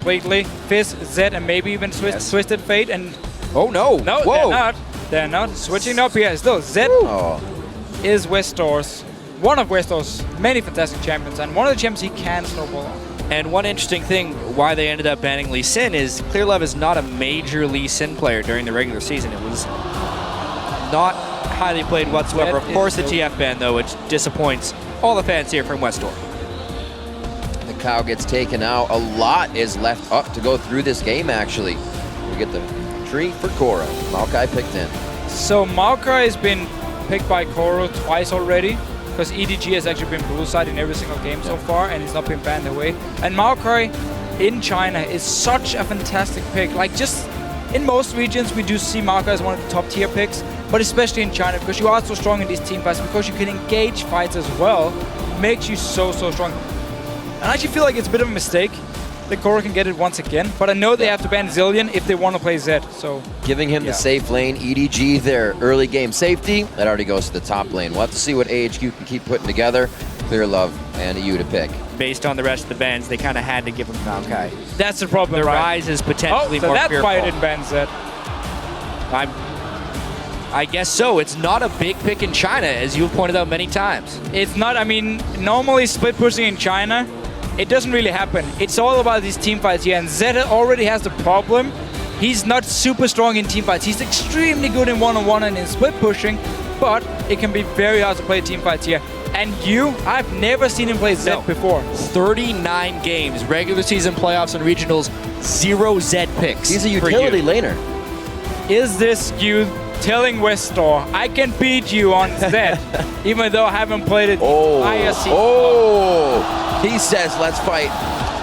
completely. Fizz, Zed, and maybe even Twisted Fate. And oh no! No, whoa. they're not. They're not. Switching up here. Still, Zed is Westor's, one of Westor's many fantastic champions, and one of the champions he can snowball on. And one interesting thing why they ended up banning Lee Sin is Clearlove is not a major Lee Sin player during the regular season. It was not highly played whatsoever. Of course, the TF ban, though, which disappoints all the fans here from Westor. The cow gets taken out. A lot is left up to go through this game, actually. We get the tree for Koro. Maokai picked in. So Maokai has been picked by Koro twice already, because EDG has actually been blue side in every single game so far, and he's not been banned away. And Maokai in China is such a fantastic pick. Like, just in most regions, we do see Maokai as one of the top tier picks, but especially in China, because you are so strong in these team fights, because you can engage fights as well, makes you so strong. And I actually feel like it's a bit of a mistake that Koro can get it once again, but I know they have to ban Zillion if they want to play Zed, so... Giving him the safe lane, EDG, their early game safety, that already goes to the top lane. We'll have to see what AHQ can keep putting together. Clearlove and EU to pick. Based on the rest of the bans, they kind of had to give him Maokai. That's the problem, The right? Rise is potentially so more that's fearful. why I didn't ban Zed. I guess so. It's not a big pick in China, as you've pointed out many times. It's not, I mean, normally split pushing in China, it doesn't really happen. It's all about these team fights here, and Zed already has the problem. He's not super strong in team fights. He's extremely good in one-on-one and in split pushing, but it can be very hard to play team fights here. And I've never seen him play Zed before. 39 games, regular season playoffs and regionals, 0 Zed picks. He's a utility laner. Is this you telling Westor, I can beat you on Zed, even though I haven't played it entire season? He says, let's fight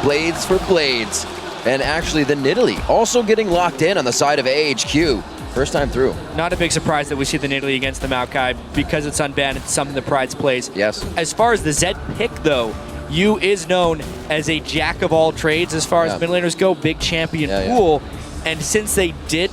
blades for blades. And actually, the Nidalee also getting locked in on the side of AHQ. First time through. Not a big surprise that we see the Nidalee against the Maokai. Because it's unbanned, it's something that Prides plays. Yes. As far as the Zed pick, though, Yu is known as a jack of all trades as far as mid laners go, big champion pool. And since they did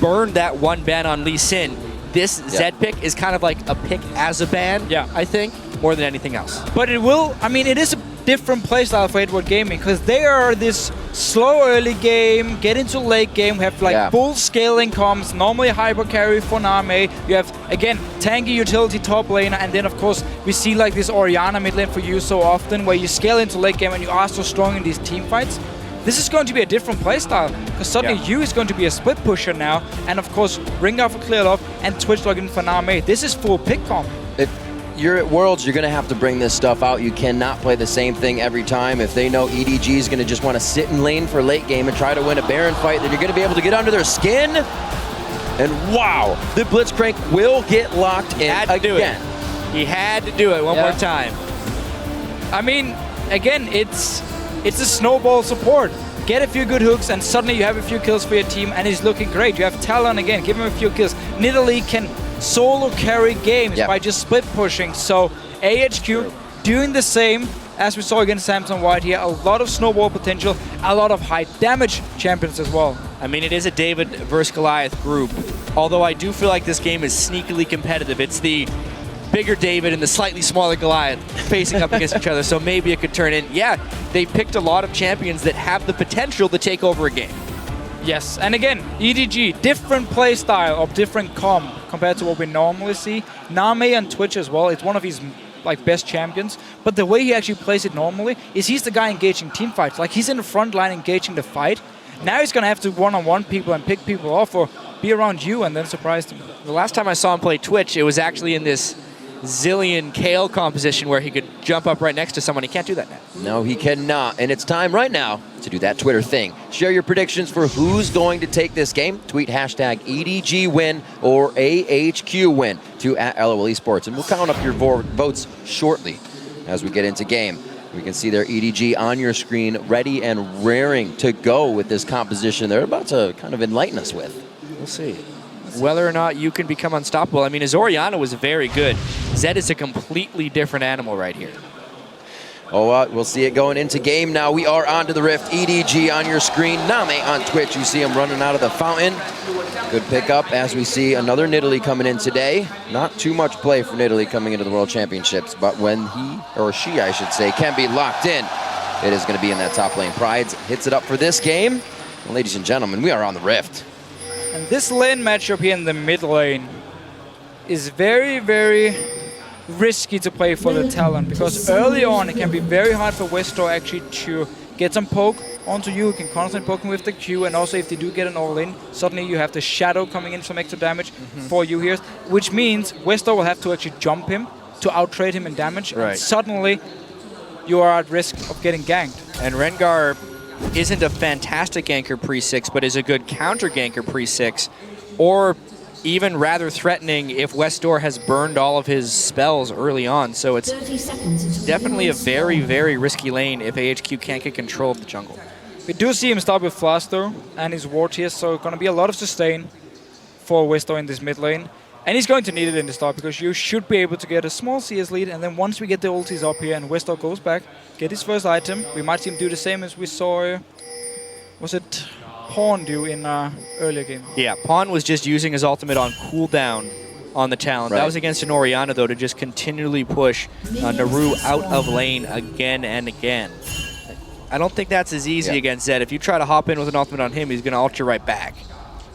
burn that one ban on Lee Sin, this Zed pick is kind of like a pick as a ban, I think, more than anything else. But it will, I mean, it is a different playstyle for Edward Gaming, because they are this slow early game, get into late game, we have like full scaling comms, normally hyper carry for Name, you have, again, tanky utility top laner, and then of course we see like this Orianna mid lane for you so often, where you scale into late game and you are so strong in these team fights. This is going to be a different playstyle, because suddenly Yu is going to be a split pusher now, and of course Ringar for Clearlove and Twitch login for Name. This is full pick comp. If you're at Worlds, you're going to have to bring this stuff out. You cannot play the same thing every time. If they know EDG is going to just want to sit in lane for late game and try to win a Baron fight, then you're going to be able to get under their skin. And wow, the Blitzcrank will get locked in again. He had to do it one more time. I mean, again, it's a snowball support. Get a few good hooks and suddenly you have a few kills for your team and he's looking great. You have Talon again, give him a few kills. Nidalee can solo carry games by just split pushing. So AHQ doing the same as we saw against Samson White here. A lot of snowball potential, a lot of high damage champions as well. I mean, it is a David versus Goliath group. Although I do feel like this game is sneakily competitive. It's the bigger David and the slightly smaller Goliath facing up against each other, so maybe it could turn in. Yeah, they picked a lot of champions that have the potential to take over a game. Yes, and again, EDG, different play style of different comp compared to what we normally see. Name on Twitch as well, it's one of his best champions, but the way he actually plays it normally is he's the guy engaging team fights. Like, he's in the front line engaging the fight. Now he's gonna have to one-on-one people and pick people off or be around you and then surprise them. The last time I saw him play Twitch, it was actually in this Zillion Kale composition where he could jump up right next to someone. He can't do that now. No, he cannot. And it's time right now to do that Twitter thing. Share your predictions for who's going to take this game. Tweet hashtag EDG win or AHQ win to @LOL Esports. And we'll count up your votes shortly as we get into game. We can see their EDG on your screen, ready and raring to go with this composition they're about to kind of enlighten us with. We'll see whether or not you can become unstoppable. I mean, his Orianna was very good. Zed is a completely different animal right here. Oh, we'll see it going into game now. We are onto the Rift. EDG on your screen. Name on Twitch. You see him running out of the fountain. Good pickup as we see another Nidalee coming in today. Not too much play for Nidalee coming into the World Championships, but when he, or she I should say, can be locked in. it is going to be in that top lane. Prides hits it up for this game. And ladies and gentlemen, we are on the Rift. And this lane matchup here in the mid lane is very, very risky to play for the Talon, because early on it can be very hard for Westor actually to get some poke onto you. You can constantly poke him with the Q, and also if they do get an all-in, suddenly you have the Shadow coming in some extra damage for you here, which means Westor will have to actually jump him to outtrade him in damage. Right. And suddenly you are at risk of getting ganked. And Rengar isn't a fantastic ganker pre-6, but is a good counter ganker pre-6, or even rather threatening if Westor has burned all of his spells early on. So it's definitely a very, very risky lane if AHQ can't get control of the jungle. We do see him start with Flash though, and his ward here, so going to be a lot of sustain for Westor in this mid lane. And he's going to need it in the start, because you should be able to get a small CS lead, and then once we get the ultis up here and Westor goes back, get his first item, we might see him do the same as we saw, was it Pawn do in earlier game? Yeah, Pawn was just using his ultimate on cooldown on the Talon. Right. That was against an Orianna, though, to just continually push Naru out of lane again and again. I don't think that's as easy against Zed. If you try to hop in with an ultimate on him, he's going to ult you right back.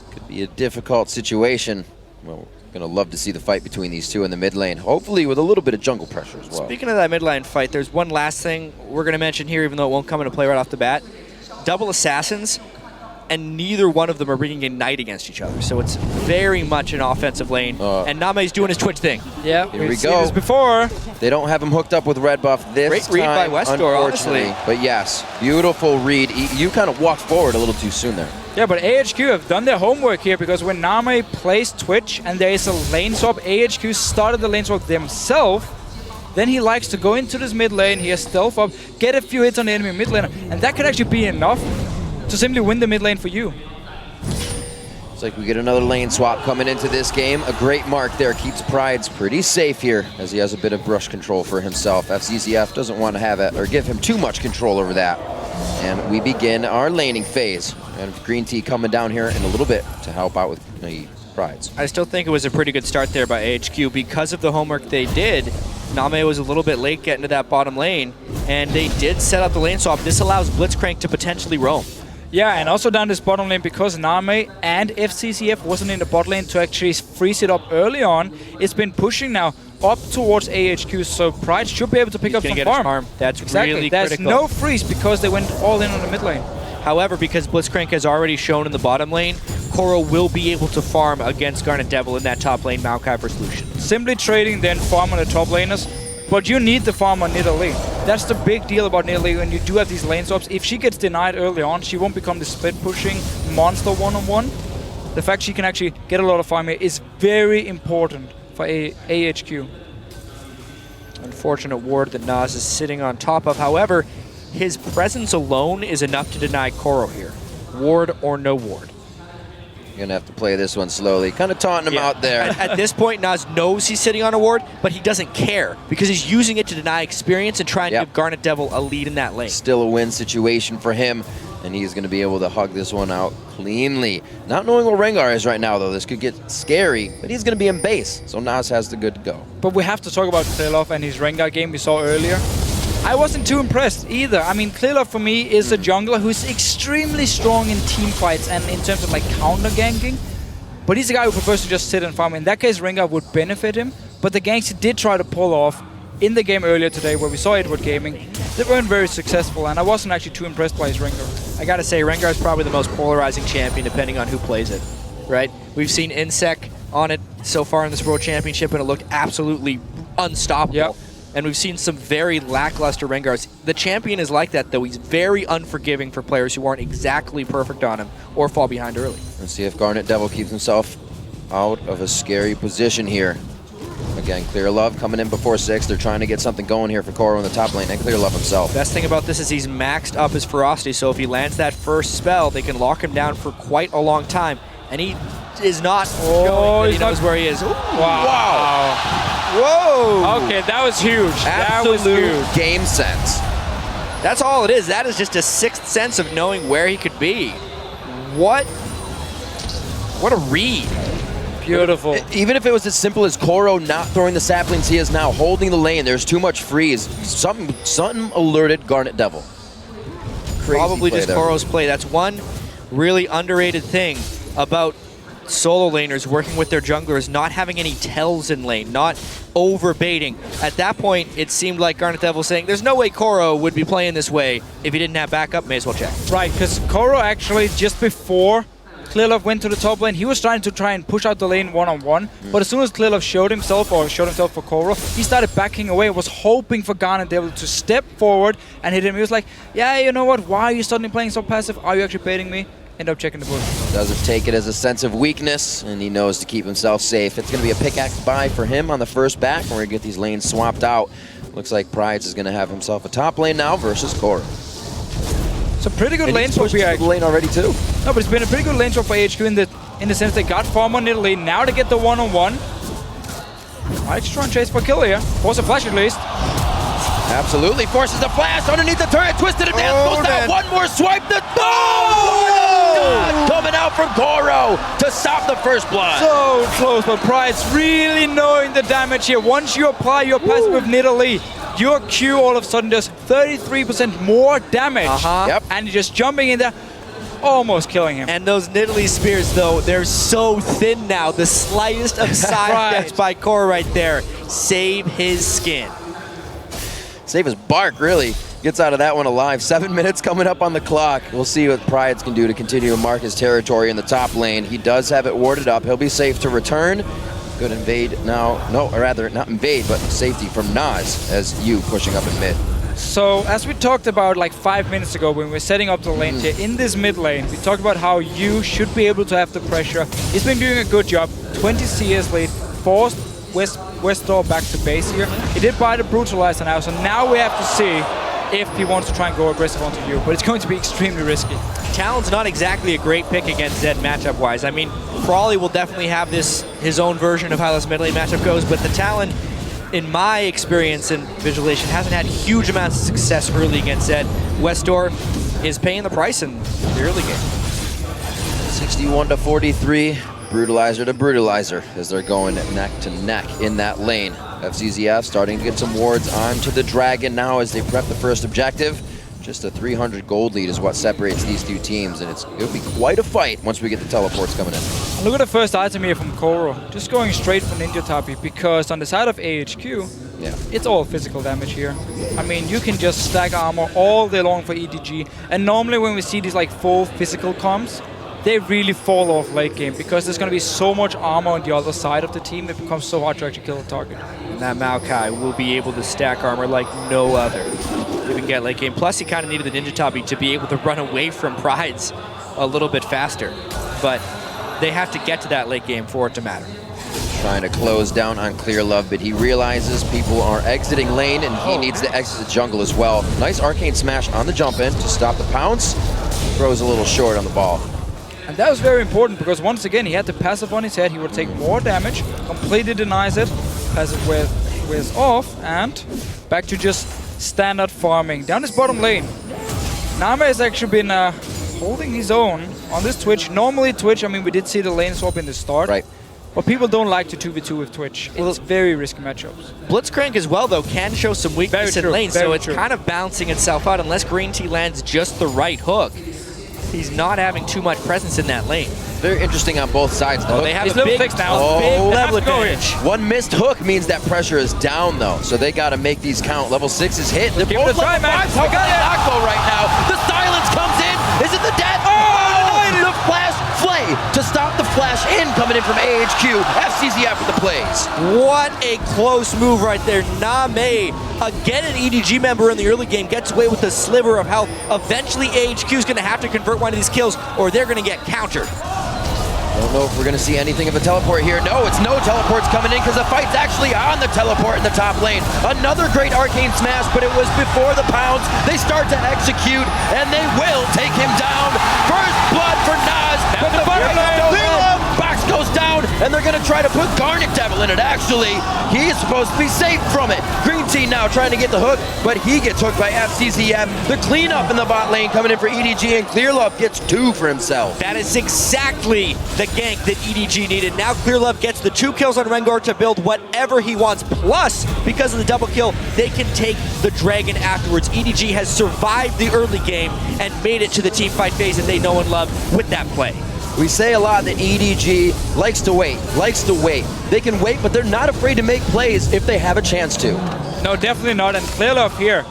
Could be a difficult situation. Well, going to love to see the fight between these two in the mid lane, hopefully with a little bit of jungle pressure as well. Speaking of that mid lane fight, there's one last thing we're going to mention here, even though it won't come into play right off the bat. Double assassins, and neither one of them are bringing a knight against each other. So it's very much an offensive lane. And Name's doing his Twitch thing. Yeah, here we seen go. this before. They don't have him hooked up with red buff this Great read time, by Westor, honestly. But yes, beautiful read. You kind of walked forward a little too soon there. Yeah, but AHQ have done their homework here, because when Name plays Twitch and there is a lane swap, AHQ started the lane swap themselves. Then he likes to go into this mid lane, he has stealth up, get a few hits on the enemy mid laner, and that could actually be enough to simply win the mid lane for you. It's like we get another lane swap coming into this game. A great mark there keeps Prides pretty safe here, as he has a bit of brush control for himself. FZZF doesn't want to have it or give him too much control over that. And we begin our laning phase. And Green Tea coming down here in a little bit to help out with the Prides. I still think it was a pretty good start there by AHQ. Because of the homework they did, Name was a little bit late getting to that bottom lane, and they did set up the lane swap. This allows Blitzcrank to potentially roam. Yeah, and also down this bottom lane, because Name and FCCF wasn't in the bot lane to actually freeze it up early on, it's been pushing now up towards AHQ, so Pride should be able to pick up some farm. That's exactly. really There's critical. no freeze because they went all in on the mid lane. However, because Blitzcrank has already shown in the bottom lane, Koro will be able to farm against Garnet Devil in that top lane, Maokai versus Lucian. Simply trading, then farm on the top laners. But you need the farm on Nidalee. That's the big deal about Nidalee when you do have these lane swaps. If she gets denied early on, she won't become the split pushing monster one-on-one. The fact she can actually get a lot of farm here is very important for AHQ. Unfortunate ward that Nas is sitting on top of. However, his presence alone is enough to deny Koro here. Ward or no ward. You're going to have to play this one slowly. Kind of taunting him out there. At this point, Nas knows he's sitting on a ward, but he doesn't care because he's using it to deny experience and trying to give Garnet Devil a lead in that lane. Still a win situation for him, and he's going to be able to hug this one out cleanly. Not knowing where Rengar is right now, though, this could get scary, but he's going to be in base, so Nas has the good to go. But we have to talk about Clearlove and his Rengar game we saw earlier. I wasn't too impressed either. I mean, Clearlove for me is a jungler who's extremely strong in team fights and in terms of like counter ganking. But he's a guy who prefers to just sit and farm. In that case, Rengar would benefit him. But the ganks he did try to pull off in the game earlier today, where we saw Edward Gaming, they weren't very successful, and I wasn't actually too impressed by his Rengar. I gotta say, Rengar is probably the most polarizing champion, depending on who plays it, right? We've seen Insec on it so far in this World Championship, and it looked absolutely unstoppable. Yep. And we've seen some very lackluster Rengars. The champion is like that, though. He's very unforgiving for players who aren't exactly perfect on him or fall behind early. Let's see if Garnet Devil keeps himself out of a scary position here. Again, Clearlove coming in before 6. They're trying to get something going here for Koro in the top lane, and Clearlove himself. Best thing about this is he's maxed up his ferocity, so if he lands that first spell, they can lock him down for quite a long time. And he is not going. He knows where he is. Ooh. Wow. Whoa! Okay, that was huge. Absolute that was huge. game sense. That's all it is. That is just a sixth sense of knowing where he could be. What a read. Beautiful. Even if it was as simple as Koro not throwing the saplings, he is now holding the lane. There's too much freeze. Something alerted Garnet Devil. probably play just there. Koro's play. That's one really underrated thing about solo laners working with their junglers, not having any tells in lane, not over-baiting. At that point, it seemed like Garnet Devil saying, there's no way Koro would be playing this way if he didn't have backup, may as well check. Right, because Koro actually, just before Clearlove went to the top lane, he was trying to push out the lane one-on-one, but as soon as Clearlove showed himself for Koro, he started backing away, was hoping for Garnet Devil to step forward and hit him. He was like, yeah, you know what, why are you suddenly playing so passive? Are you actually baiting me? End up checking the bush. Doesn't take it as a sense of weakness, and he knows to keep himself safe. It's going to be a pickaxe buy for him on the first back, and we're going to get these lanes swapped out. Looks like Prides is going to have himself a top lane now versus Koro. It's a pretty good And lane he's swap pushed here, to the actually. lane already too. No, but it's been a pretty good lane swap for AHQ in the sense they got farm on Italy. Now to get the one-on-one. Might try and chase for kill here. Force a flash at least. Absolutely, forces the flash underneath the turret, twisted and dance, goes down, one more swipe, the coming out from Koro to stop the first blood. So close, but Pride's really knowing the damage here. Once you apply your passive with Nidalee, your Q all of a sudden does 33% more damage. Yep. And you're just jumping in there, almost killing him. And those Nidalee spears, though, they're so thin now. The slightest of side steps by Koro right there. Save his skin. Save his bark, really. Gets out of that one alive. 7 minutes coming up on the clock. We'll see what Prides can do to continue to mark his territory in the top lane. He does have it warded up. He'll be safe to return. Good invade now. No, or rather, not invade, but safety from Nas as you pushing up in mid. So, as we talked about like 5 minutes ago when we were setting up the lane here, in this mid lane, we talked about how you should be able to have the pressure. He's been doing a good job. 20 CS lead, forced Westdoor back to base here. He did buy the Brutalizer now, so now we have to see if he wants to try and go aggressive onto you, but it's going to be extremely risky. Talon's not exactly a great pick against Zed matchup-wise. I mean, Crawley will definitely have his own version of how this mid lane matchup goes, but the Talon, in my experience and visualization, hasn't had huge amounts of success early against Zed. Westdoor is paying the price in the early game. 61-43, Brutalizer to Brutalizer as they're going neck to neck in that lane. FZZF starting to get some wards onto the Dragon now as they prep the first objective. Just a 300 gold lead is what separates these two teams, and it'll be quite a fight once we get the teleports coming in. And look at the first item here from Koro. Just going straight for Ninja Tabi, because on the side of AHQ, it's all physical damage here. I mean, you can just stack armor all day long for EDG, and normally when we see these like full physical comps, they really fall off late game because there's going to be so much armor on the other side of the team, it becomes so hard to actually kill the target. And that Maokai will be able to stack armor like no other if we can get late game. Plus, he kind of needed the Ninja Tabi to be able to run away from Prides a little bit faster. But they have to get to that late game for it to matter. Trying to close down on Clearlove, but he realizes people are exiting lane and he needs to exit the jungle as well. Nice arcane smash on the jump in to stop the pounce. Throws a little short on the ball. And that was very important because once again he had the passive on his head, he would take more damage, completely denies it, passive wears off, and back to just standard farming. Down his bottom lane, Nama has actually been holding his own on this Twitch. Normally Twitch, I mean we did see the lane swap in the start, right? But people don't like to 2v2 with Twitch. It's very risky matchups. Blitzcrank as well, though, can show some weakness in lane, so it's kind of balancing itself out unless Green Tea lands just the right hook. He's not having too much presence in that lane. Very interesting on both sides. Oh, they have a big fix now. Big level advantage. One missed hook means that pressure is down, though, so they got to make these count. Level 6 is hit. They're both level 5. How got it? Akko right now. The silence comes in. Is it the death? Oh! The flash flay to stop the flash in coming in from AHQ. FCZF with the plays. What a close move right there. Name, again an EDG member in the early game, gets away with the sliver of how eventually AHQ is going to have to convert one of these kills or they're going to get countered. Don't know if we're going to see anything of a teleport here. No, it's no teleports coming in because the fight's actually on the teleport in the top lane. Another great arcane smash, but it was before the pounds. They start to execute, and they will take him down. First blood for Nas. But the box goes down, and and they're gonna try to put Garnet Devil in it. Actually, he is supposed to be safe from it. Green team now trying to get the hook, but he gets hooked by FCCF. The cleanup in the bot lane coming in for EDG, and Clearlove gets 2 for himself. That is exactly the gank that EDG needed. Now Clearlove gets the 2 kills on Rengar to build whatever he wants. Plus, because of the double kill, they can take the dragon afterwards. EDG has survived the early game and made it to the team fight phase that they know and love with that play. We say a lot that EDG likes to wait. They can wait, but they're not afraid to make plays if they have a chance to. No, definitely not. And Clearlove here,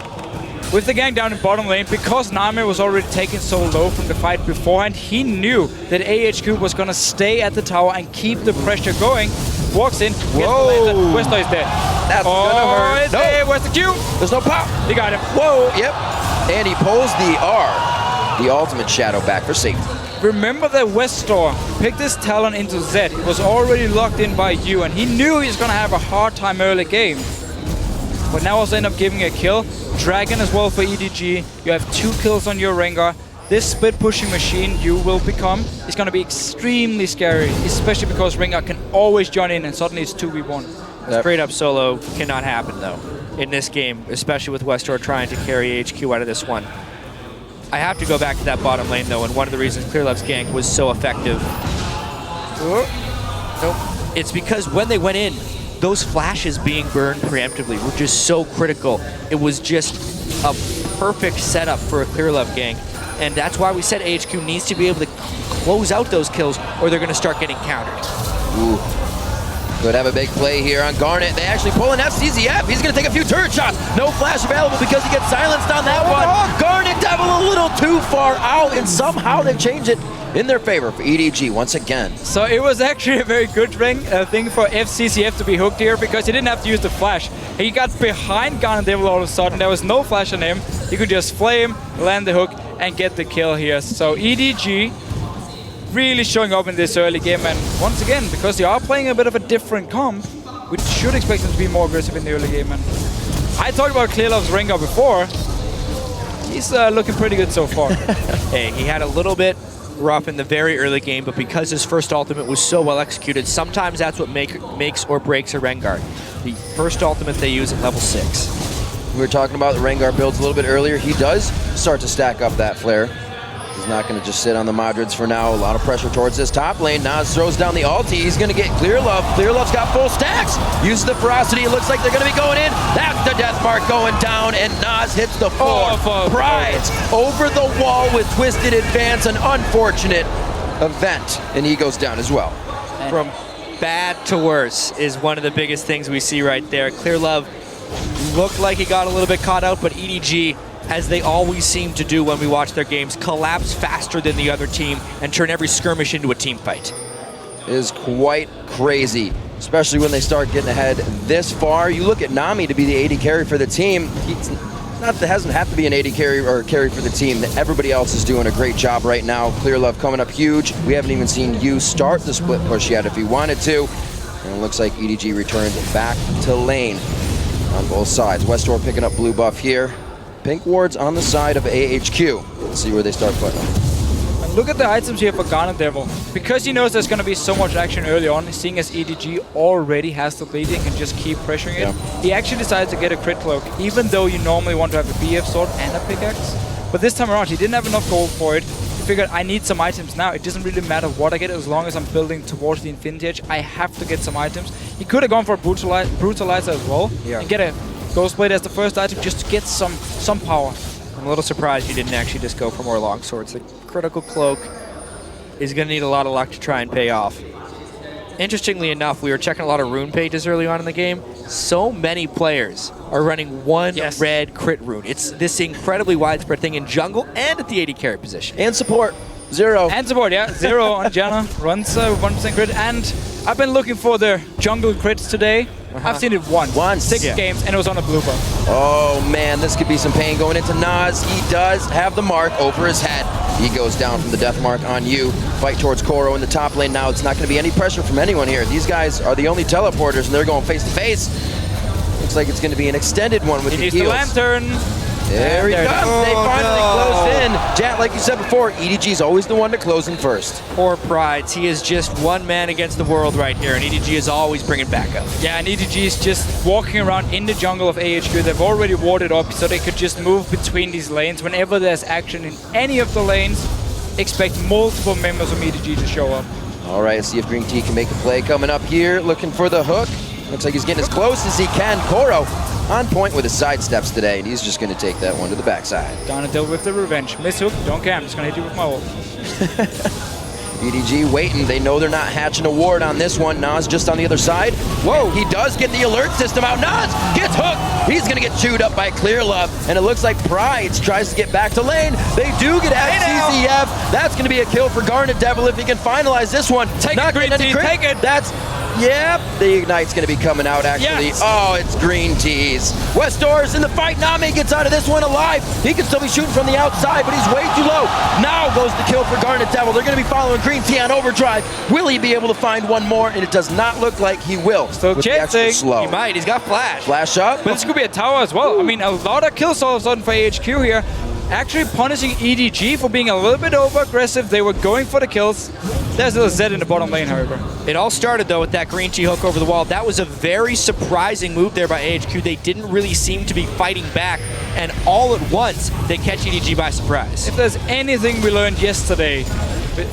with the gang down in bottom lane, because Nami was already taken so low from the fight beforehand, he knew that AHQ was going to stay at the tower and keep the pressure going. Walks in, gets the lane, Westar is dead. That's gonna hurt. No. Where's the Q? There's no pop. He got him. Whoa, yep. And he pulls the R, the ultimate shadow back for safety. Remember that Westar picked his Talon into Zed. He was already locked in by you, and he knew he was going to have a hard time early game. But now also end up giving a kill. Dragon as well for EDG. You have 2 kills on your Rengar. This split pushing machine you will become is going to be extremely scary, especially because Rengar can always join in and suddenly it's 2v1. Straight up solo cannot happen though in this game, especially with Westar trying to carry AHQ out of this one. I have to go back to that bottom lane though, and one of the reasons Clearlove's gank was so effective. Nope. It's because when they went in, those flashes being burned preemptively were just so critical. It was just a perfect setup for a Clearlove gank. And that's why we said AHQ needs to be able to close out those kills or they're going to start getting countered. Ooh. Could have a big play here on Garnet. They actually pull an FCZF. He's going to take a few turret shots. No flash available because he gets silenced on that one. Garnet Devil a little too far out, and somehow they've changed it in their favor for EDG once again. So it was actually a very good thing for FCCF to be hooked here because he didn't have to use the flash. He got behind Garnet Devil all of a sudden. There was no flash on him. He could just flame, land the hook, and get the kill here. So EDG really showing up in this early game, and once again, because they are playing a bit of a different comp, we should expect them to be more aggressive in the early game. And I talked about Clearlove's Rengar before. He's looking pretty good so far. Hey, he had a little bit rough in the very early game, but because his first ultimate was so well executed, sometimes that's what makes or breaks a Rengar. The first ultimate they use at level 6. We were talking about the Rengar builds a little bit earlier. He does start to stack up that flare. He's not going to just sit on the Madrids for now. A lot of pressure towards this top lane. Nas throws down the ulti. He's going to get Clearlove. Clearlove's got full stacks. Uses the ferocity. It looks like they're going to be going in. That's the death mark going down, and Nas hits the floor. Prides over the wall with twisted advance. An unfortunate event, and he goes down as well. From bad to worse is one of the biggest things we see right there. Clearlove looked like he got a little bit caught out, but EDG, as they always seem to do when we watch their games, collapse faster than the other team and turn every skirmish into a team fight. It is quite crazy, especially when they start getting ahead this far. You look at Nami to be the AD carry for the team. Hasn't have to be an AD carry or carry for the team. Everybody else is doing a great job right now. Clearlove coming up huge. We haven't even seen you start the split push yet if he wanted to. And it looks like EDG returns back to lane on both sides. Westar picking up blue buff here. Pink wards on the side of AHQ. Let's see where they start putting them. And look at the items here for Garnet Devil. Because he knows there's going to be so much action early on, seeing as EDG already has the lead and can just keep pressuring it, he actually decides to get a crit cloak, even though you normally want to have a BF sword and a pickaxe. But this time around, he didn't have enough gold for it. He figured, I need some items now. It doesn't really matter what I get as long as I'm building towards the Infinity Edge. I have to get some items. He could have gone for a Brutalizer as well and get a Ghostblade as the first item just to get some power. I'm a little surprised you didn't actually just go for more longswords. The critical cloak is going to need a lot of luck to try and pay off. Interestingly enough, we were checking a lot of rune pages early on in the game. So many players are running one red crit rune. It's this incredibly widespread thing in jungle and at the AD carry position. And support. 0. And support, yeah. 0 on Janna. Runs 1% crit. And I've been looking for the jungle crits today. I've seen it once. 6 games, and it was on a blue buff. Oh man, this could be some pain going into Nas. He does have the mark over his head. He goes down from the death mark on you. Fight towards Koro in the top lane now. It's not going to be any pressure from anyone here. These guys are the only teleporters, and they're going face to face. Looks like it's going to be an extended one with the heals. He needs the lantern. There he comes. They finally no. closed in. Jat, like you said before, EDG is always the one to close in first. Poor Prides. He is just one man against the world right here, and EDG is always bringing backup. Yeah, and EDG is just walking around in the jungle of AHQ. They've already warded up, so they could just move between these lanes. Whenever there's action in any of the lanes, expect multiple members of EDG to show up. All right, let's see if Green Tea can make a play coming up here, looking for the hook. Looks like he's getting as close as he can. Koro on point with his side steps today, and he's just going to take that one to the backside. Gonna deal with the revenge. Miss hook, don't care, I'm just gonna hit you with my ult. EDG waiting. They know they're not hatching a ward on this one. Nas just on the other side. Whoa, he does get the alert system out. Nas gets hooked. He's going to get chewed up by Clear Love. And it looks like Prides tries to get back to lane. They do get out CCF. That's going to be a kill for Garnet Devil if he can finalize this one. Take it, Green Tea, take it. That's... Yep, the Ignite's going to be coming out, actually. Yes. Oh, it's Green Tees. Westdoor's in the fight. Name gets out of this one alive. He can still be shooting from the outside, but he's way too low. Now goes the kill for Garnet Devil. They're going to be following Green Tea on overdrive. Will he be able to find one more? And it does not look like he will. Still chasing. Slow. He might. He's got flash. Flash up. But this could be a tower as well. I mean, a lot of kills all of a sudden for AHQ here. Actually punishing EDG for being a little bit over-aggressive. They were going for the kills. There's a Zed in the bottom lane, however. It all started, though, with that Green Tea hook over the wall. That was a very surprising move there by AHQ. They didn't really seem to be fighting back, and all at once, they catch EDG by surprise. If there's anything we learned yesterday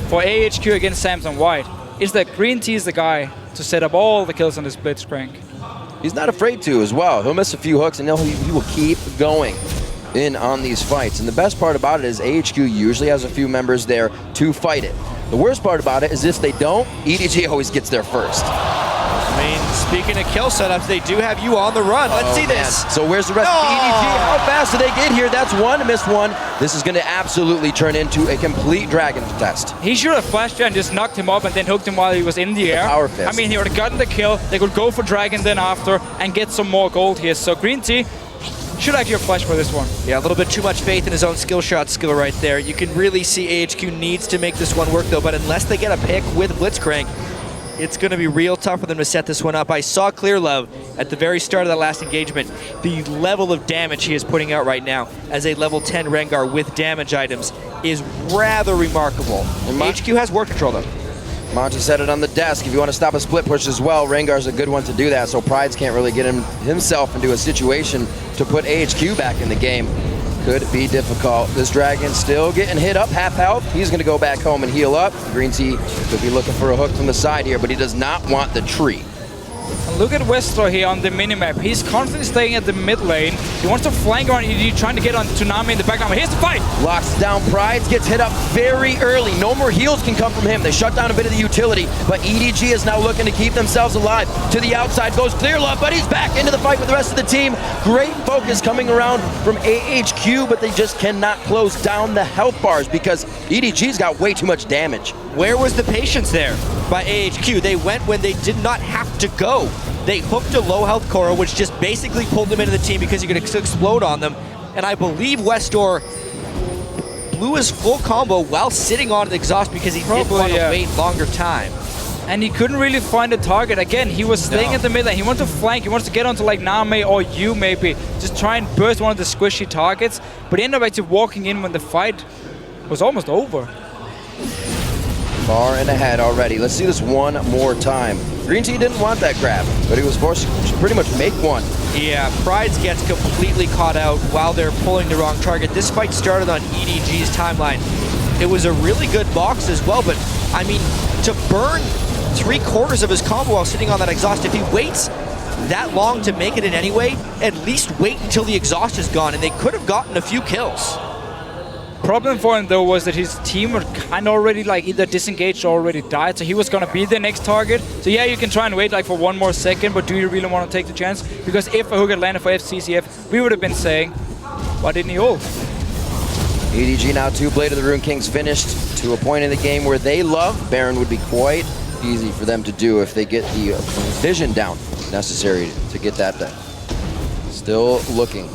for AHQ against Samson White, is that Green Tea is the guy to set up all the kills on this Blitzcrank. He's not afraid to as well. He'll miss a few hooks, and he will keep going in on these fights. And the best part about it is AHQ usually has a few members there to fight it. The worst part about it is if they don't, EDG always gets there first. I mean, speaking of kill setups, they do have you on the run. Let's see this. Man. So where's the rest of EDG? How fast do they get here? That's one, missed one. This is going to absolutely turn into a complete dragon test. He should have flashed and just knocked him up and then hooked him while he was in the air. Power fist. I mean, he would have gotten the kill. They could go for dragon then after and get some more gold here. So Green Tea should actually have flash for this one. Yeah, a little bit too much faith in his own skill shot skill right there. You can really see AHQ needs to make this one work, though, but unless they get a pick with Blitzcrank, it's going to be real tough for them to set this one up. I saw Clear Love at the very start of that last engagement. The level of damage he is putting out right now as a level 10 Rengar with damage items is rather remarkable. And AHQ has ward control, though. Monty said it on the desk. If you want to stop a split push as well, Rengar's a good one to do that, so Prides can't really get himself into a situation to put AHQ back in the game. Could be difficult. This dragon still getting hit up, half health. He's going to go back home and heal up. Green Tea could be looking for a hook from the side here, but he does not want the tree. And look at Westro here on the minimap. He's constantly staying at the mid lane. He wants to flank around EDG, trying to get on Tsunami in the background. Here's the fight! Locks down Prides, gets hit up very early. No more heals can come from him. They shut down a bit of the utility, but EDG is now looking to keep themselves alive. To the outside goes Clear Love, but he's back into the fight with the rest of the team. Great focus coming around from AHQ, but they just cannot close down the health bars because EDG's got way too much damage. Where was the patience there by AHQ? They went when they did not have to go. They hooked a low health Koro, which just basically pulled them into the team because he could explode on them. And I believe Westdoor blew his full combo while sitting on an exhaust because he didn't want to wait longer time. And he couldn't really find a target. Again, he was staying at the mid lane. He wants to flank. He wants to get onto like Name or you maybe. Just try and burst one of the squishy targets. But he ended up actually walking in when the fight was almost over. Far and ahead already. Let's see this one more time. Green Tea didn't want that grab, but he was forced to pretty much make one. Yeah, Prides gets completely caught out while they're pulling the wrong target. This fight started on EDG's timeline. It was a really good box as well, but I mean, to burn 3/4 of his combo while sitting on that exhaust, if he waits that long to make it in anyway, at least wait until the exhaust is gone, and they could have gotten a few kills. Problem for him though was that his team were kind of already like either disengaged or already died, so he was gonna be the next target. So yeah, you can try and wait like for one more second, but do you really want to take the chance? Because if a hook had landed for FCCF, we would have been saying, why didn't he ult? EDG now 2 Blade of the Rune Kings finished to a point in the game where they love. Baron would be quite easy for them to do if they get the vision down necessary to get that done. Still looking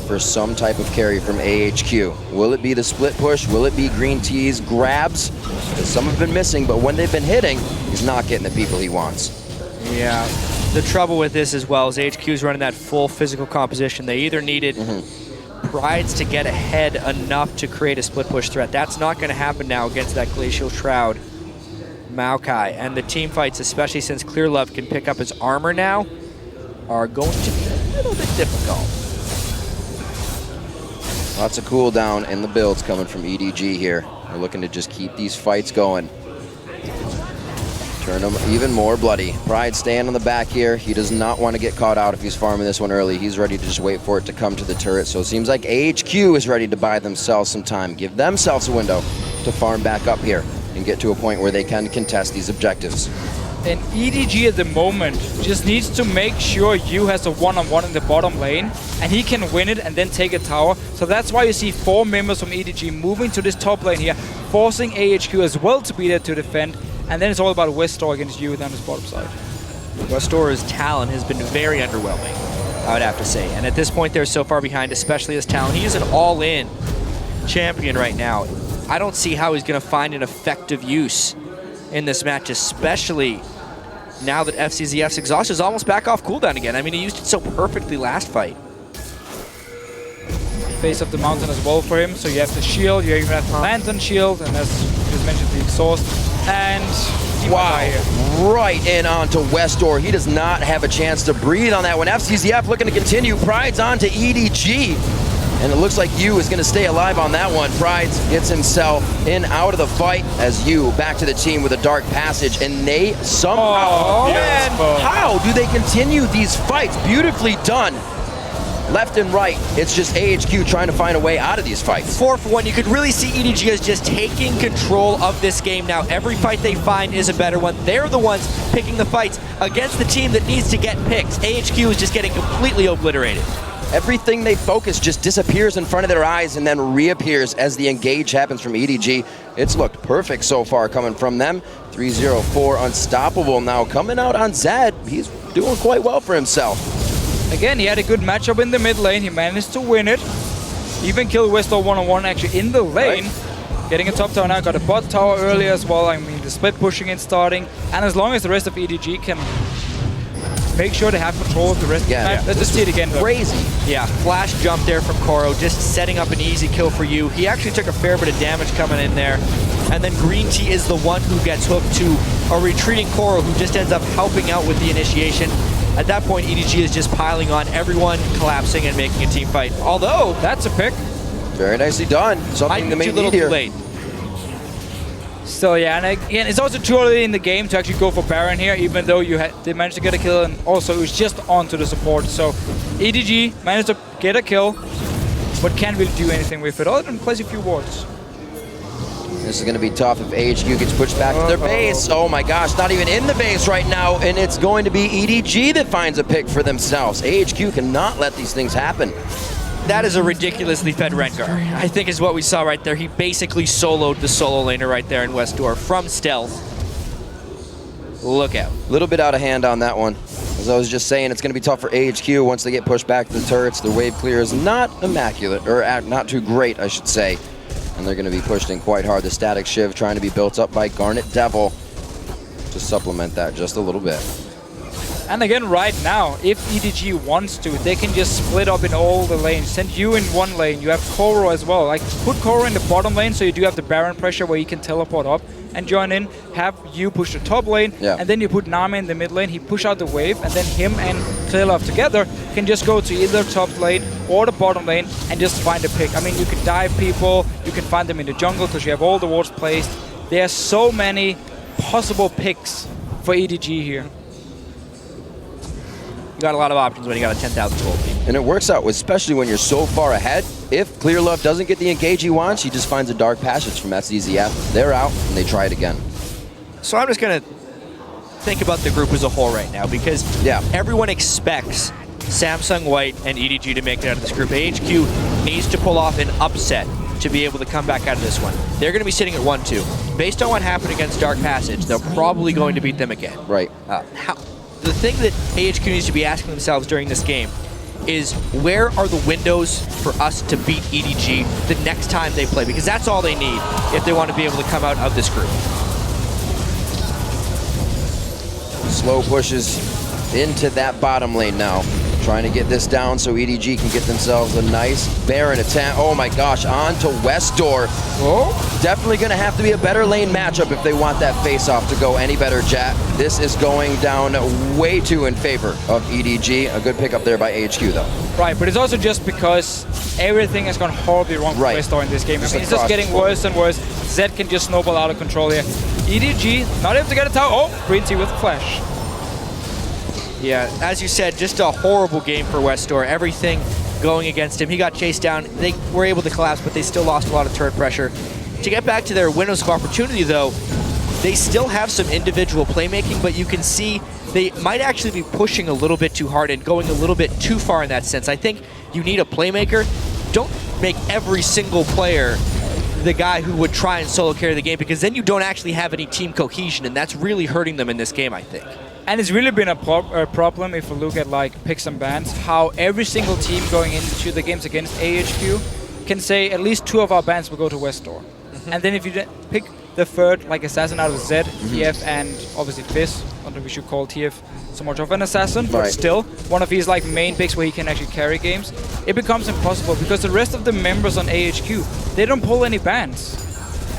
for some type of carry from AHQ. Will it be the split push? Will it be Green Tea's grabs? Because some have been missing, but when they've been hitting, he's not getting the people he wants. Yeah, the trouble with this as well is AHQ's running that full physical composition. They either needed Pride's to get ahead enough to create a split push threat. That's not going to happen now against that Glacial Shroud Maokai. And the team fights, especially since Clear Love can pick up his armor now, are going to be a little bit difficult. Lots of cooldown in the builds coming from EDG here. They're looking to just keep these fights going. Turn them even more bloody. Pride staying on the back here. He does not want to get caught out if he's farming this one early. He's ready to just wait for it to come to the turret. So it seems like AHQ is ready to buy themselves some time, give themselves a window to farm back up here and get to a point where they can contest these objectives. And EDG at the moment just needs to make sure you has a one-on-one in the bottom lane, and he can win it and then take a tower. So that's why you see 4 members from EDG moving to this top lane here, forcing AHQ as well to be there to defend. And then it's all about Westor against you down this bottom side. Westor's talent has been very underwhelming, I would have to say. And at this point, they're so far behind, especially his talent. He is an all-in champion right now. I don't see how he's going to find an effective use in this match, especially now that FCZF's exhaust is almost back off cooldown again. I mean, he used it so perfectly last fight. Face of the mountain as well for him, so you have the shield, you even have the lantern shield, and as you just mentioned, the exhaust. And wow, right in onto Westor. He does not have a chance to breathe on that one. FCZF looking to continue. Pride's on to EDG. And it looks like Yu is going to stay alive on that one. Prides gets himself in out of the fight as Yu back to the team with a dark passage. And they somehow, how do they continue these fights? Beautifully done. Left and right, it's just AHQ trying to find a way out of these fights. 4 for 1. You could really see EDG as just taking control of this game now. Every fight they find is a better one. They're the ones picking the fights against the team that needs to get picks. AHQ is just getting completely obliterated. Everything they focus just disappears in front of their eyes and then reappears as the engage happens from EDG. It's looked perfect so far coming from them. 304 unstoppable now coming out on Zed. He's doing quite well for himself. Again, he had a good matchup in the mid lane. He managed to win it. Even killed Westor one-on-one actually in the lane. Right. Getting a top tower now. Got a bot tower earlier as well. I mean, the split pushing and starting. And as long as the rest of EDG can make sure they have control of the rest of the map. Let's just see it again. Crazy. Yeah, flash jump there from Koro, just setting up an easy kill for you. He actually took a fair bit of damage coming in there. And then Green Tea is the one who gets hooked to a retreating Koro who just ends up helping out with the initiation. At that point, EDG is just piling on, everyone collapsing and making a team fight. Although, that's a pick. Very nicely done. Something to make too late. So yeah, and again, it's also too early in the game to actually go for Baron here, even though you did manage to get a kill, and also it was just onto the support. So EDG managed to get a kill, but can't really do anything with it, other than place a few wards. This is going to be tough if AHQ gets pushed back to their base. Oh my gosh, not even in the base right now, and it's going to be EDG that finds a pick for themselves. AHQ cannot let these things happen. That is a ridiculously fed Rengar, I think is what we saw right there. He basically soloed the solo laner right there in Westor from stealth. Look out. A little bit out of hand on that one. As I was just saying, it's going to be tough for AHQ once they get pushed back to the turrets. Their wave clear is not immaculate, or not too great, I should say. And they're going to be pushed in quite hard. The Static Shiv trying to be built up by Garnet Devil to supplement that just a little bit. And again, right now, if EDG wants to, they can just split up in all the lanes. Send you in one lane. You have Koro as well. Like, put Koro in the bottom lane so you do have the Baron pressure where he can teleport up and join in. Have you push the top lane, and then you put Nami in the mid lane. He push out the wave, and then him and Clearlove together can just go to either top lane or the bottom lane and just find a pick. I mean, you can dive people, you can find them in the jungle because you have all the wards placed. There are so many possible picks for EDG here. You got a lot of options when you got a 10,000 gold team. And it works out, especially when you're so far ahead. If Clearlove doesn't get the engage he wants, he just finds a dark passage from FCZF. They're out, and they try it again. So I'm just going to think about the group as a whole right now, because everyone expects Samsung White and EDG to make it out of this group. AHQ needs to pull off an upset to be able to come back out of this one. They're going to be sitting at 1-2. Based on what happened against Dark Passage, they're probably going to beat them again. Right. The thing that AHQ needs to be asking themselves during this game is, where are the windows for us to beat EDG the next time they play? Because that's all they need if they want to be able to come out of this group. Slow pushes into that bottom lane now. Trying to get this down so EDG can get themselves a nice Baron attack. Oh my gosh, on to Westdoor. Oh, Definitely going to have to be a better lane matchup if they want that face-off to go any better, chat. This is going down way too in favor of EDG. A good pickup there by AHQ, though. right, but it's also just because everything has gone horribly wrong for Westdoor in this game. I mean, it's just getting worse and worse. Zed can just snowball out of control here. EDG not able to get a tower. Oh, Green Tea with the flash. Yeah, as you said, just a horrible game for Westdoor. Everything going against him. He got chased down. They were able to collapse, but they still lost a lot of turret pressure. To get back to their windows of opportunity, though, they still have some individual playmaking, but you can see they might actually be pushing a little bit too hard and going a little bit too far in that sense. I think you need a playmaker. Don't make every single player the guy who would try and solo carry the game, because then you don't actually have any team cohesion, and that's really hurting them in this game, I think. And it's really been a problem if we look at like picks and bans, how every single team going into the games against AHQ can say at least 2 of our bans will go to Westdoor. And then if you pick the third, like assassin out of Zed, TF, and obviously Fizz, I don't know if we should call TF so much of an assassin, but still, one of his like main picks where he can actually carry games, it becomes impossible because the rest of the members on AHQ, they don't pull any bans,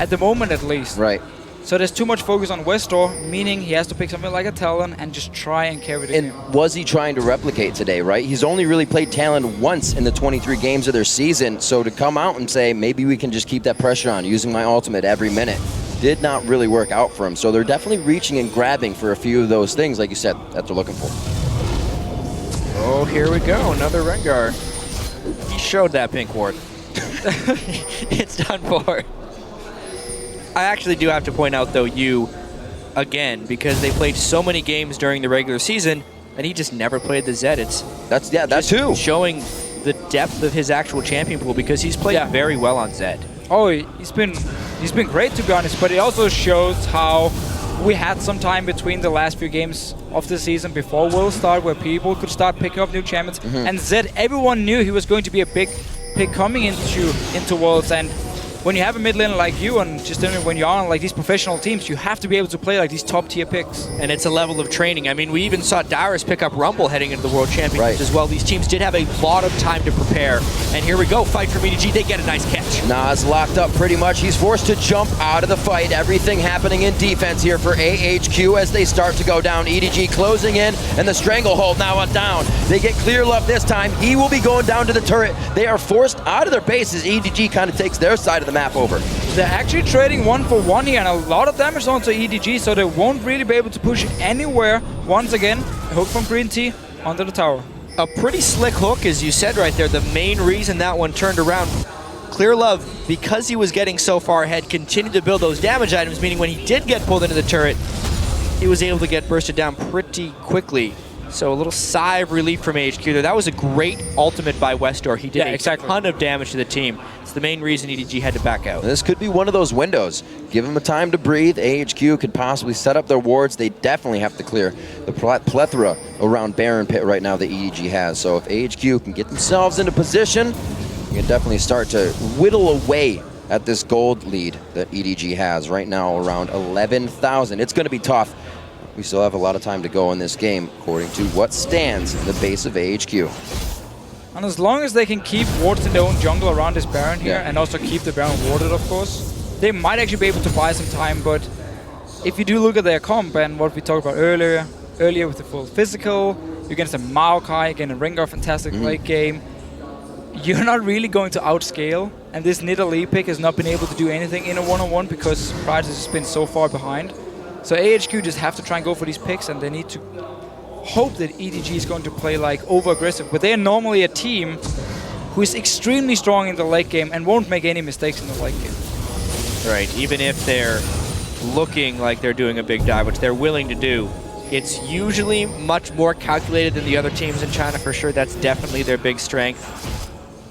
at the moment at least. Right. So there's too much focus on Westdoor, meaning he has to pick something like a Talon and just try and carry the game. And was he trying to replicate today, right? He's only really played Talon once in the 23 games of their season, so to come out and say, maybe we can just keep that pressure on using my ultimate every minute, did not really work out for him. So they're definitely reaching and grabbing for a few of those things, like you said, that they're looking for. Oh, here we go, another Rengar. He showed that pink ward. It's done for. I actually do have to point out, though, again, because they played so many games during the regular season, and he just never played the Zed. That's too showing the depth of his actual champion pool, because he's played very well on Zed. Oh, he's been great, to be honest, but it also shows how we had some time between the last few games of the season before Worlds start, where people could start picking up new champions. And Zed, everyone knew he was going to be a big pick coming into Worlds, and when you have a mid laner like you, and just when you're on like these professional teams, you have to be able to play like these top tier picks. And it's a level of training. I mean, we even saw Dyrus pick up Rumble heading into the World Championships as well. These teams did have a lot of time to prepare. And here we go, fight for EDG. They get a nice catch. Nas locked up pretty much. He's forced to jump out of the fight. Everything happening in defense here for AHQ as they start to go down. EDG closing in, and the stranglehold now down. They get clear love this time. He will be going down to the turret. They are forced out of their bases. EDG kind of takes their side of the map over. They're actually trading 1-for-1 here, and a lot of damage onto EDG, so they won't really be able to push anywhere. Once again, a hook from Green Tea onto the tower. A pretty slick hook, as you said right there. The main reason that one turned around. Clear Love, because he was getting so far ahead, continued to build those damage items, meaning when he did get pulled into the turret, he was able to get bursted down pretty quickly. So a little sigh of relief from AHQ there. That was a great ultimate by Westdoor. He did a ton of damage to the team. It's the main reason EDG had to back out. This could be one of those windows. Give them a time to breathe. AHQ could possibly set up their wards. They definitely have to clear the plethora around Baron Pit right now that EDG has. So if AHQ can get themselves into position, you can definitely start to whittle away at this gold lead that EDG has right now, around 11,000. It's going to be tough. We still have a lot of time to go in this game, according to what stands in the base of AHQ. And as long as they can keep wards in their own jungle around this Baron here, and also keep the Baron warded, of course, they might actually be able to buy some time. But if you do look at their comp and what we talked about earlier with the full physical, against a Maokai, again a Rengar, fantastic late game, you're not really going to outscale. And this Nidalee pick has not been able to do anything in a one-on-one because Pride has just been so far behind. So AHQ just have to try and go for these picks, and they need to hope that EDG is going to play like over-aggressive. But they are normally a team who is extremely strong in the late game and won't make any mistakes in the late game. Right, even if they're looking like they're doing a big dive, which they're willing to do, it's usually much more calculated than the other teams in China for sure. That's definitely their big strength.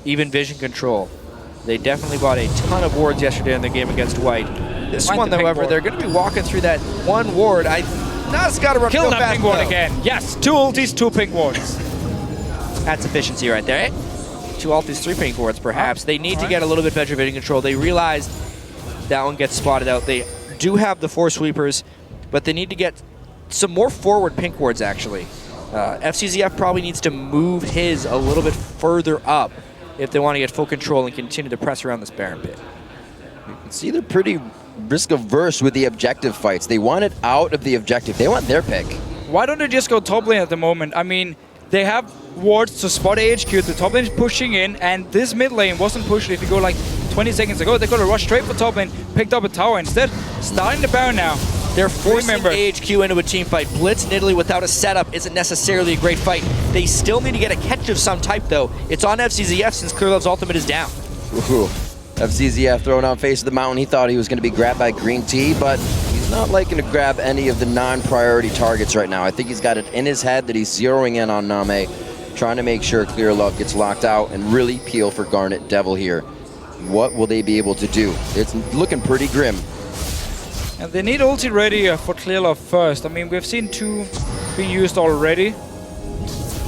Even vision control. They definitely bought a ton of wards yesterday in the game against White. This one, however, they're going to be walking through that one ward. Nas got to run Kill real that fast, pink ward though. again. Yes, 2 ultis, 2 pink wards. That's efficiency right there. 2 ultis, 3 pink wards, perhaps. They need to get a little bit better vision control. They realized that one gets spotted out. They do have the 4 sweepers, but they need to get some more forward pink wards, actually. FCZF probably needs to move his a little bit further up if they want to get full control and continue to press around this Baron pit. You can see they're pretty risk-averse with the objective fights. They want it out of the objective. They want their pick. Why don't they just go top lane at the moment? I mean, they have wards to spot AHQ. The top lane is pushing in, and this mid lane wasn't pushed. If you go like 20 seconds ago, they could have rushed straight for top lane, picked up a tower instead. Starting the Baron now. They're forcing AHQ into a team fight. Blitz in Italy without a setup isn't necessarily a great fight. They still need to get a catch of some type, though. It's on FCZF since Clearlove's ultimate is down. Ooh. FCZF throwing on face of the mountain. He thought he was going to be grabbed by Green Tea, but he's not liking to grab any of the non-priority targets right now. I think he's got it in his head that he's zeroing in on Name, trying to make sure Clearlove gets locked out and really peel for Garnet Devil here. What will they be able to do? It's looking pretty grim. And they need ulti ready for Clearlove first. I mean, we've seen 2 being used already.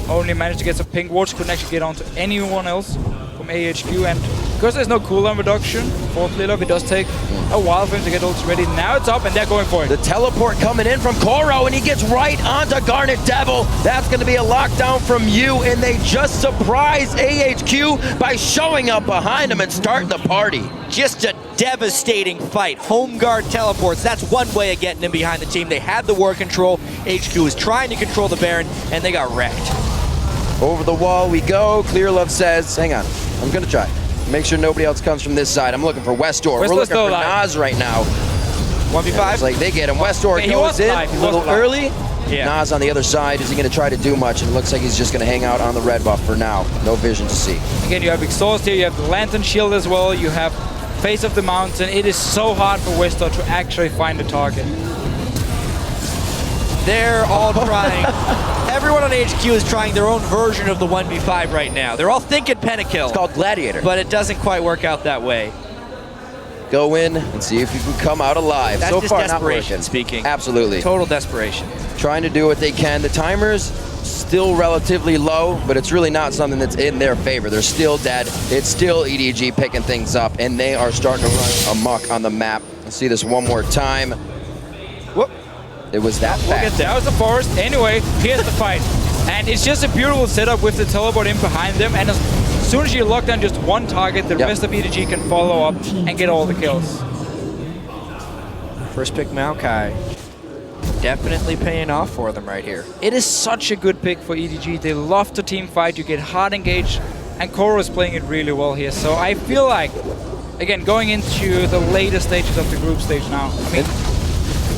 Only managed to get some pink wards, couldn't actually get onto anyone else from AHQ. And because there's no cooldown reduction for Clearlove, it does take a while for him to get ulti ready. Now it's up and they're going for it. The teleport coming in from Koro, and he gets right onto Garnet Devil. That's going to be a lockdown from you, and they just surprise AHQ by showing up behind him and starting the party. Just a devastating fight. Home guard teleports. That's one way of getting in behind the team. They had the war control. HQ was trying to control the Baron, and they got wrecked. Over the wall we go. Clearlove says, hang on, I'm going to try. Make sure nobody else comes from this side. I'm looking for Westor. We're looking for Nas right now. 1v5? It's like they get him. Westor goes in a little early. Yeah. Nas on the other side. Is he going to try to do much? And it looks like he's just going to hang out on the red buff for now. No vision to see. Again, you have Exhaust here. You have the Lantern Shield as well. You have Face of the Mountain. It is so hard for Westor to actually find a target. They're all trying. Everyone on HQ is trying their own version of the 1v5 right now. They're all thinking pentakill. It's called Gladiator. But it doesn't quite work out that way. Go in and see if you can come out alive. That's so just far, desperation not working. speaking. Absolutely. Total desperation. Trying to do what they can. The timer's still relatively low, but it's really not something that's in their favor. They're still dead. It's still EDG picking things up, and they are starting to run amok on the map. Let's see this one more time. Whoop. It was that fast. That was the forest. Anyway, here's the fight. And it's just a beautiful setup with the teleport in behind them. And as soon as you lock down just one target, the rest of EDG can follow up and get all the kills. First pick Maokai. Definitely paying off for them right here. It is such a good pick for EDG. They love to team fight. You get hard engaged. And Koro is playing it really well here. So I feel like, again, going into the later stages of the group stage now, I mean,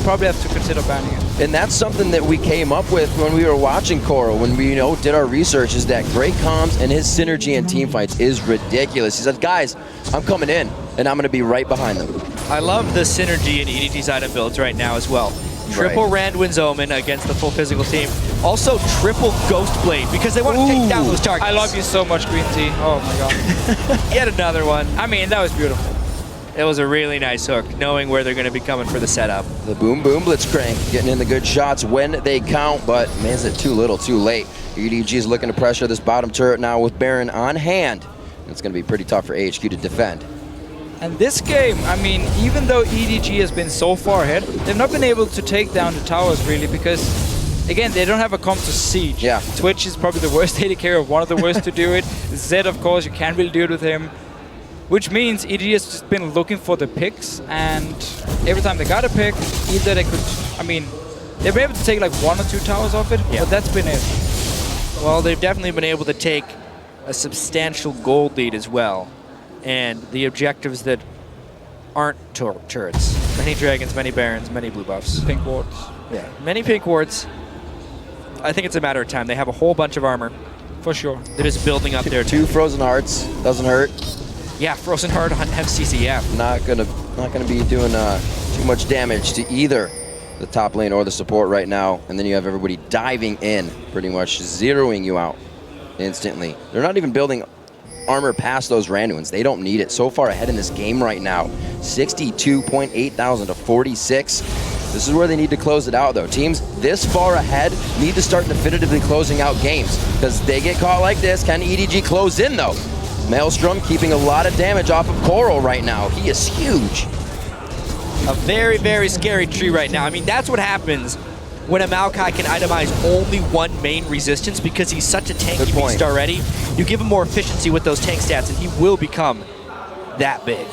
probably have to consider banning it. And that's something that we came up with when we were watching Koro, when we did our research, is that great comms and his synergy in team fights is ridiculous. He said, guys, I'm coming in and I'm going to be right behind them. I love the synergy in EDG's item builds right now as well. Triple Randwin's Omen against the full physical team. Also triple Ghost Blade because they want to take down those targets. I love you so much, Green Tea. Oh my god. Yet another one. I mean, that was beautiful. It was a really nice hook, knowing where they're going to be coming for the setup. The boom boom blitzcrank, getting in the good shots when they count, but man, is it too little, too late. EDG is looking to pressure this bottom turret now with Baron on hand. It's going to be pretty tough for AHQ to defend. And this game, I mean, even though EDG has been so far ahead, they've not been able to take down the towers really because, again, they don't have a comp to siege. Yeah. Twitch is probably the worst AD carry, or one of the worst to do it. Zed, of course, you can't really do it with him. Which means EDG has just been looking for the picks, and every time they got a pick, either they could, I mean, they've been able to take like 1 or 2 towers off it, but that's been it. Well, they've definitely been able to take a substantial gold lead as well. And the objectives that aren't turrets. Many dragons, many barons, many blue buffs. Pink wards. Yeah, many pink wards. I think it's a matter of time. They have a whole bunch of armor. For sure. They're just building up there. 2 Frozen Hearts, doesn't hurt. Yeah, Frozen Heart on FCCF. Not gonna be doing too much damage to either the top lane or the support right now. And then you have everybody diving in, pretty much zeroing you out instantly. They're not even building armor past those Randuins. They don't need it. So far ahead in this game right now, 62.8 thousand to 46. This is where they need to close it out, though. Teams this far ahead need to start definitively closing out games because they get caught like this. Can EDG close in, though? Maelstrom keeping a lot of damage off of Coral right now. He is huge. A very, very scary tree right now. I mean, that's what happens when a Maokai can itemize only one main resistance because he's such a tanky beast already. You give him more efficiency with those tank stats and he will become that big.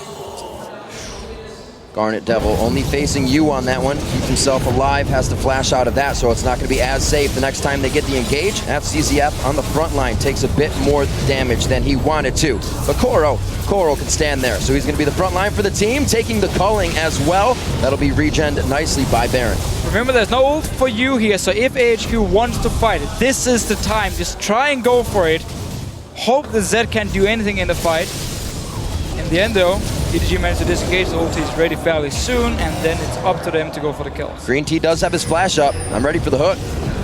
Garnet Devil only facing you on that one. Keep himself alive, has to flash out of that, so it's not going to be as safe the next time they get the engage. FCZF on the front line takes a bit more damage than he wanted to. But Koro can stand there, so he's going to be the front line for the team, taking the culling as well. That'll be regened nicely by Baron. Remember, there's no ult for you here, so if AHQ wants to fight it, this is the time. Just try and go for it. Hope the Zed can do anything in the fight. In the end, though, EDG managed to disengage. The ulti is ready fairly soon, and then it's up to them to go for the kills. Green Tea does have his flash up. I'm ready for the hook.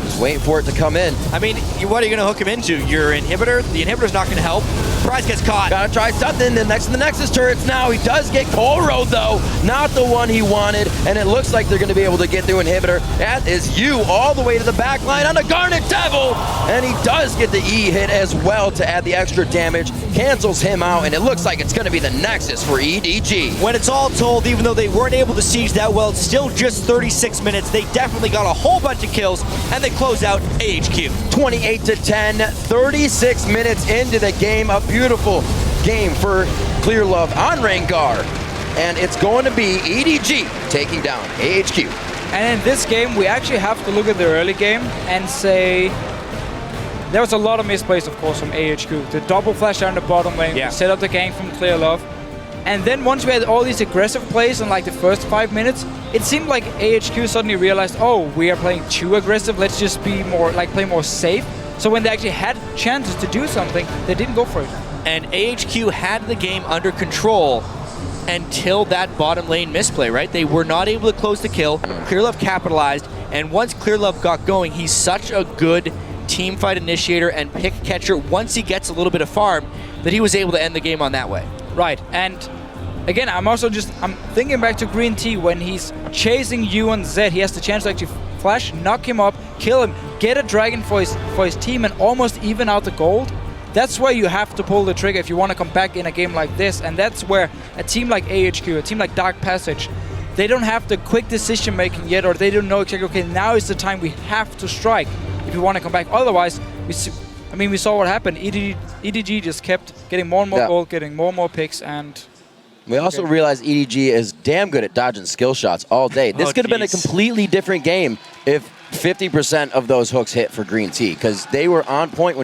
Just waiting for it to come in. I mean, what are you going to hook him into? Your inhibitor? The inhibitor's not going to help. Prize gets caught. Gotta try something. Then next to the Nexus turrets now. He does get Koro, though. Not the one he wanted. And it looks like they're going to be able to get through inhibitor. That is you all the way to the back line on the Garnet Devil. And he does get the E hit as well to add the extra damage. Cancels him out. And it looks like it's going to be the Nexus for EDG. When it's all told, even though they weren't able to siege that well, it's still just 36 minutes. They definitely got a whole bunch of kills. And they close out AHQ. 28-10, 36 minutes into the game. A beautiful game for Clear Love on Rengar. And it's going to be EDG taking down AHQ. And in this game, we actually have to look at the early game and say there was a lot of misplays, of course, from AHQ. The double flash down the bottom lane, set up the gank from Clear Love. And then once we had all these aggressive plays in like the first 5 minutes, it seemed like AHQ suddenly realized, oh, we are playing too aggressive, let's just be more, like play more safe. So when they actually had chances to do something, they didn't go for it. And AHQ had the game under control until that bottom lane misplay, right? They were not able to close the kill. Clearlove capitalized, and once Clearlove got going, he's such a good team fight initiator and pick catcher once he gets a little bit of farm that he was able to end the game on that way. Right, and again, I'm thinking back to Green Tea when he's chasing you and Zed. He has the chance to actually flash, knock him up, kill him, get a dragon for his team, and almost even out the gold. That's where you have to pull the trigger if you want to come back in a game like this, and that's where a team like AHQ, a team like Dark Passage, they don't have the quick decision making yet, or they don't know exactly, okay, now is the time we have to strike if we want to come back. Otherwise, we saw what happened. EDG just kept getting more and more gold, getting more and more picks, and we also realized EDG is damn good at dodging skill shots all day. This could have been a completely different game if 50% of those hooks hit for Green Tea, because they were on point.